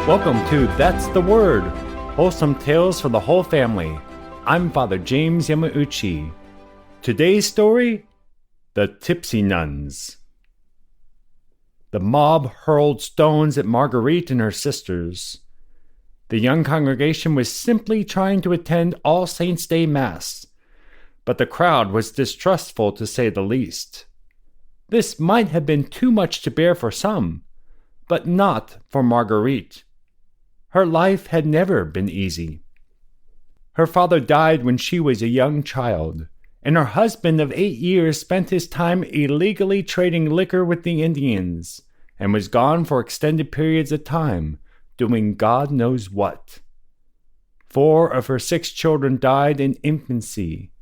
Welcome to That's the Word, wholesome tales for the whole family. I'm Father James Yamauchi. Today's story, the Tipsy Nuns. The mob hurled stones at Marguerite and her sisters. The young congregation was simply trying to attend All Saints' Day Mass, but the crowd was distrustful to say the least. This might have been too much to bear for some, but not for Marguerite. Her life had never been easy. Her father died when she was a young child, and her husband of 8 years spent his time illegally trading liquor with the Indians and was gone for extended periods of time, doing God knows what. 4 of her 6 children died in infancy.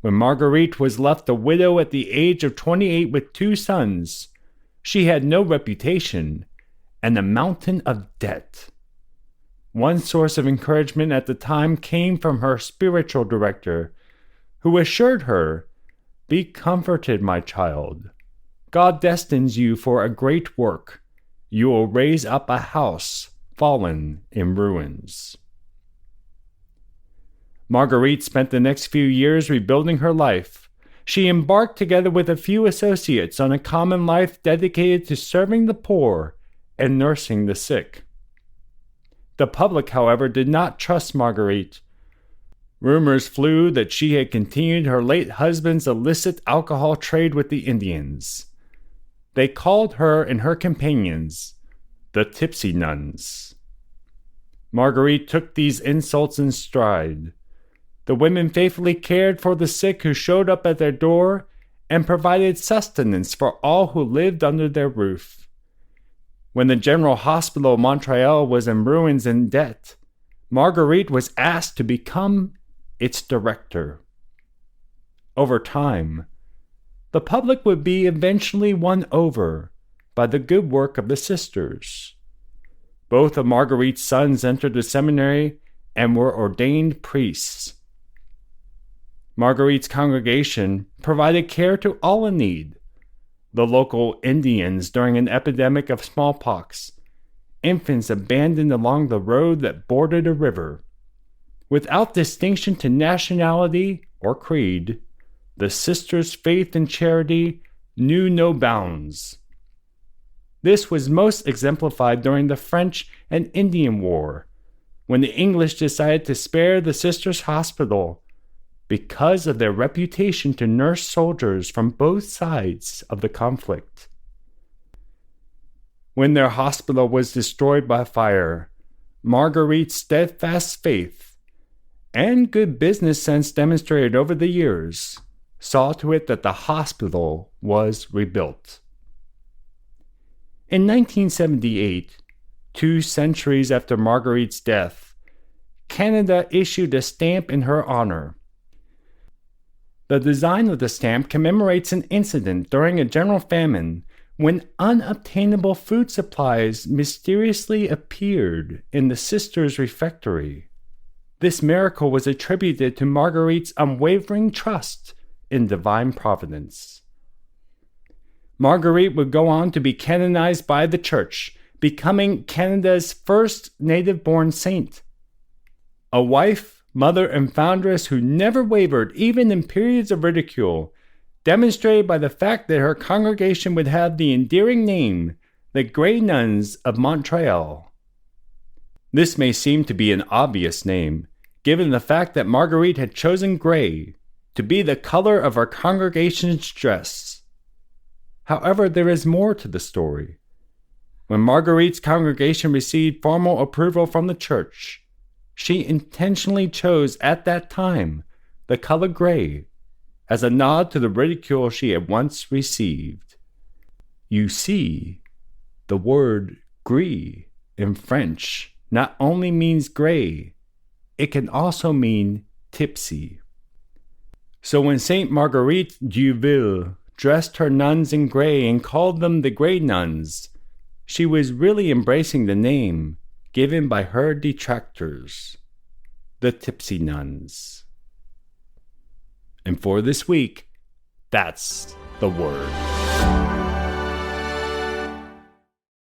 When Marguerite was left a widow at the age of 28 with 2 sons, she had no reputation and a mountain of debt. One source of encouragement at the time came from her spiritual director, who assured her, "Be comforted, my child. God destines you for a great work. You will raise up a house fallen in ruins." Marguerite spent the next few years rebuilding her life. She embarked together with a few associates on a common life dedicated to serving the poor and nursing the sick. The public, however, did not trust Marguerite. Rumors flew that she had continued her late husband's illicit alcohol trade with the Indians. They called her and her companions the Tipsy Nuns. Marguerite took these insults in stride. The women faithfully cared for the sick who showed up at their door and provided sustenance for all who lived under their roof. When the General Hospital of Montreal was in ruins and debt, Marguerite was asked to become its director. Over time, the public would be eventually won over by the good work of the sisters. Both of Marguerite's sons entered the seminary and were ordained priests. Marguerite's congregation provided care to all in need: the local Indians during an epidemic of smallpox, infants abandoned along the road that bordered a river. Without distinction to nationality or creed, the sisters' faith and charity knew no bounds. This was most exemplified during the French and Indian War, when the English decided to spare the sisters' hospital because of their reputation to nurse soldiers from both sides of the conflict. When their hospital was destroyed by fire, Marguerite's steadfast faith and good business sense demonstrated over the years saw to it that the hospital was rebuilt. In 1978, 2 centuries after Marguerite's death, Canada issued a stamp in her honor. The design of the stamp commemorates an incident during a general famine when unobtainable food supplies mysteriously appeared in the sisters' refectory. This miracle was attributed to Marguerite's unwavering trust in divine providence. Marguerite would go on to be canonized by the Church, becoming Canada's first native-born saint. A wife, mother, and foundress who never wavered even in periods of ridicule, demonstrated by the fact that her congregation would have the endearing name, the Grey Nuns of Montreal. This may seem to be an obvious name, given the fact that Marguerite had chosen gray to be the color of her congregation's dress. However, there is more to the story. When Marguerite's congregation received formal approval from the Church, she intentionally chose at that time the color gray as a nod to the ridicule she had once received. You see, the word gris in French not only means gray, it can also mean tipsy. So when Saint Marguerite Duville dressed her nuns in gray and called them the Grey Nuns, she was really embracing the name given by her detractors, the Tipsy Nuns. And for this week, that's the word.